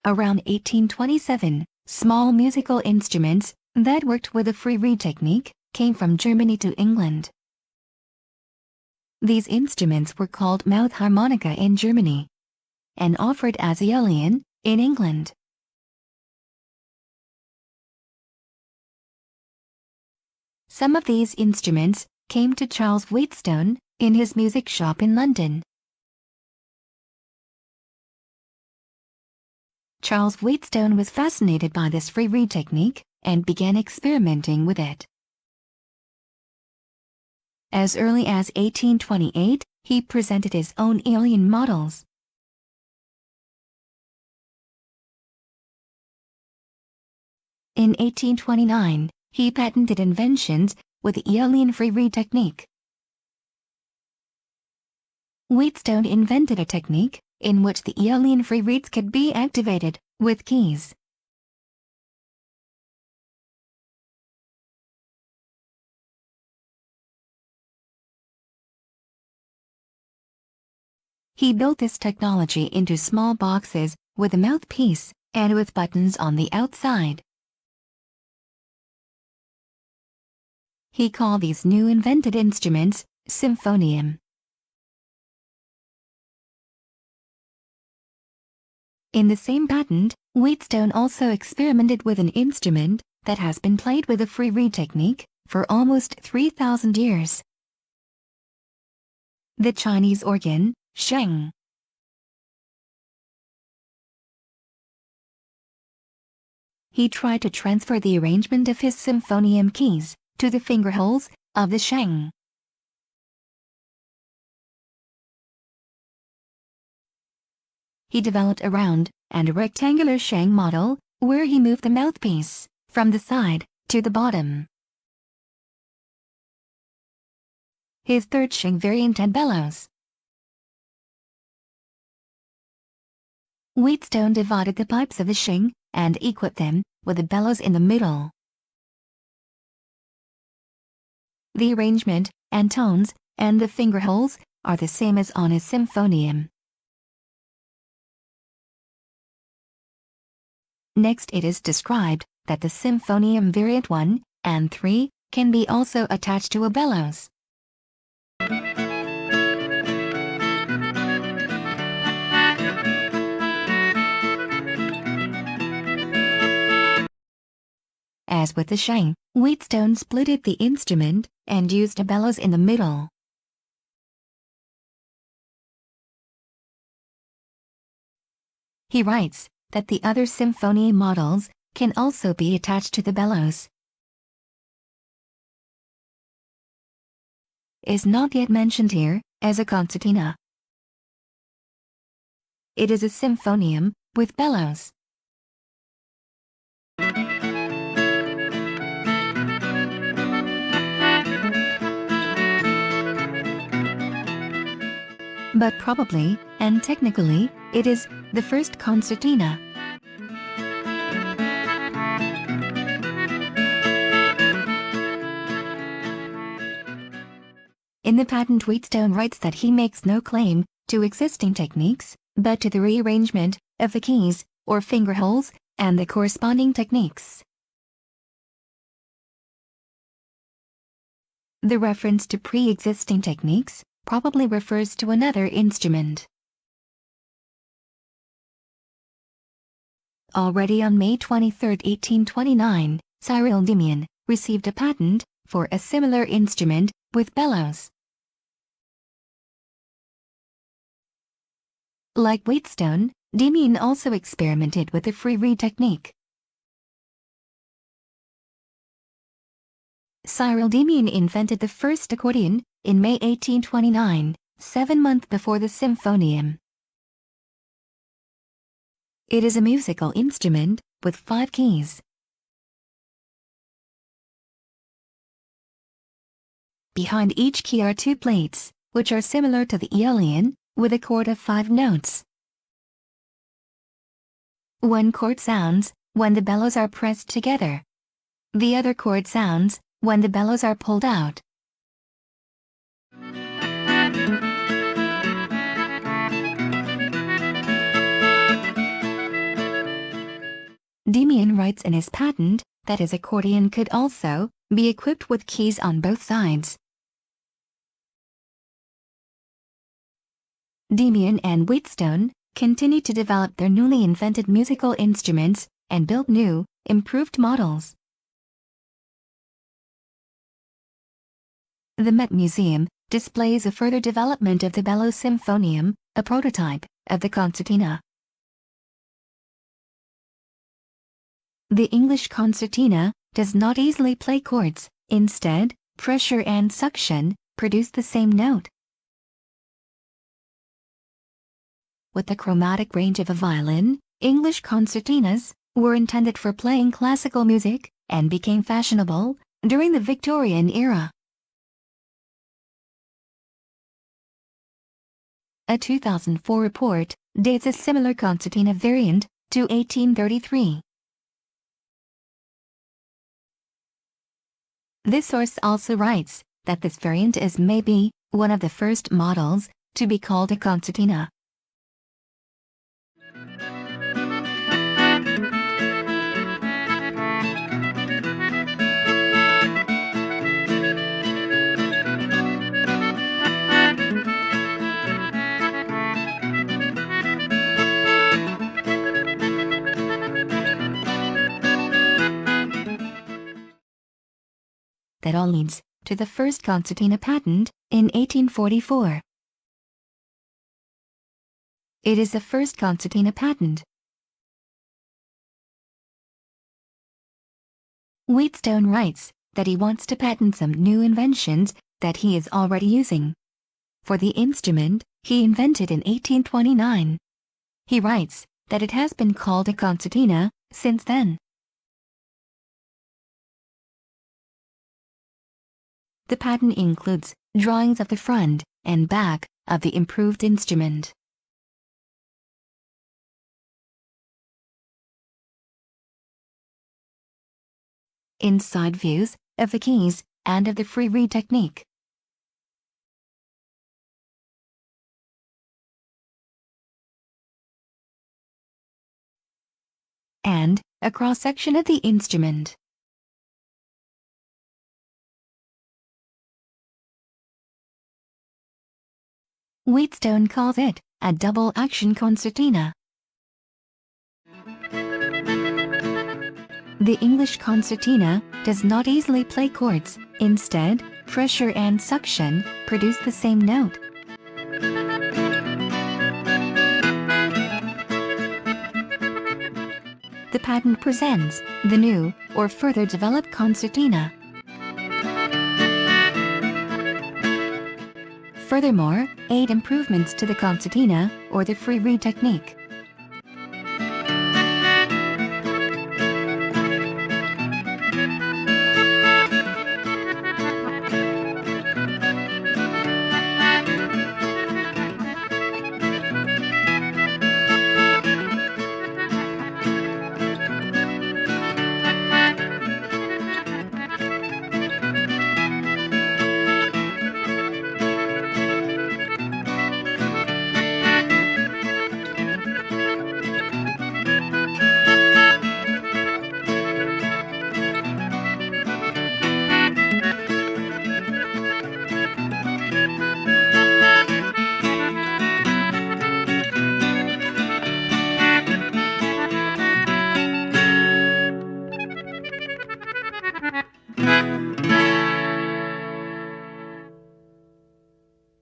Around 1827, small musical instruments that worked with the free reed technique came from Germany to England. These instruments were called mouth harmonica in Germany and offered as Aeolian in England. Some of these instruments came to Charles Wheatstone in his music shop in London. Charles Wheatstone was fascinated by this free reed technique and began experimenting with it. As early as 1828, he presented his own Aeolian models. In 1829, he patented Inventions with the Aeolian free reed technique. Wheatstone invented a technique in which the Aeolian free reeds could be activated with keys. He built this technology into small boxes with a mouthpiece and with buttons on the outside. He called these new invented instruments Symphonium. In the same patent, Wheatstone also experimented with an instrument that has been played with a free reed technique for almost 3,000 years. The Chinese organ, Sheng. He tried to transfer the arrangement of his Symphonium keys to the fingerholes of the Sheng. He developed a round and rectangular Sheng model where he moved the mouthpiece from the side to the bottom. His third Sheng variant had bellows. Wheatstone divided the pipes of the Sheng and equipped them with the bellows in the middle. The arrangement and tones and the fingerholes are the same as on his Symphonium. Next, it is described that the Symphonium Variant 1 and 3 can be also attached to a bellows. As with the Sheng, Wheatstone splitted the instrument and used a bellows in the middle. He writes that the other symphony models can also be attached to the bellows. Is not yet mentioned here as a concertina. It is a symphonium with bellows. But probably, and technically, it is the first concertina. In the patent, Wheatstone writes that he makes no claim to existing techniques, but to the rearrangement of the keys or fingerholes and the corresponding techniques. The reference to pre-existing techniques probably refers to another instrument. Already on May 23, 1829, Cyril Demian received a patent for a similar instrument with bellows. Like Wheatstone, Demian also experimented with the free reed technique. Cyril Demian invented the first accordion in May 1829, 7 months before the Symphonium. It is a musical instrument with 5 keys. Behind each key are 2 plates, which are similar to the Aeolian, with a chord of 5 notes. One chord sounds when the bellows are pressed together. The other chord sounds when the bellows are pulled out. writes in his patent that his accordion could also be equipped with keys on both sides. Demian and Wheatstone continued to develop their newly invented musical instruments and built new, improved models. The Met Museum displays a further development of the bellow Symphonium, a prototype of the Concertina. The English Concertina does not easily play chords. Instead, pressure and suction produce the same note. With the chromatic range of a violin, English concertinas were intended for playing classical music and became fashionable during the Victorian era. A 2004 report dates a similar Concertina variant to 1833. This source also writes that this variant is maybe one of the first models to be called a concertina. That all leads to the first Concertina patent in 1844. It is the first Concertina patent. Wheatstone writes that he wants to patent some new inventions that he is already using. For the instrument he invented in 1829. He writes that it has been called a concertina since then. The patent includes drawings of the front and back of the improved instrument. Inside views of the keys and of the free reed technique. And a cross-section of the instrument. Wheatstone calls it a double-action concertina. The English concertina does not easily play chords. Instead, pressure and suction produce the same note. The patent presents the new or further developed concertina. Furthermore, 8 improvements to the concertina or the free reed technique.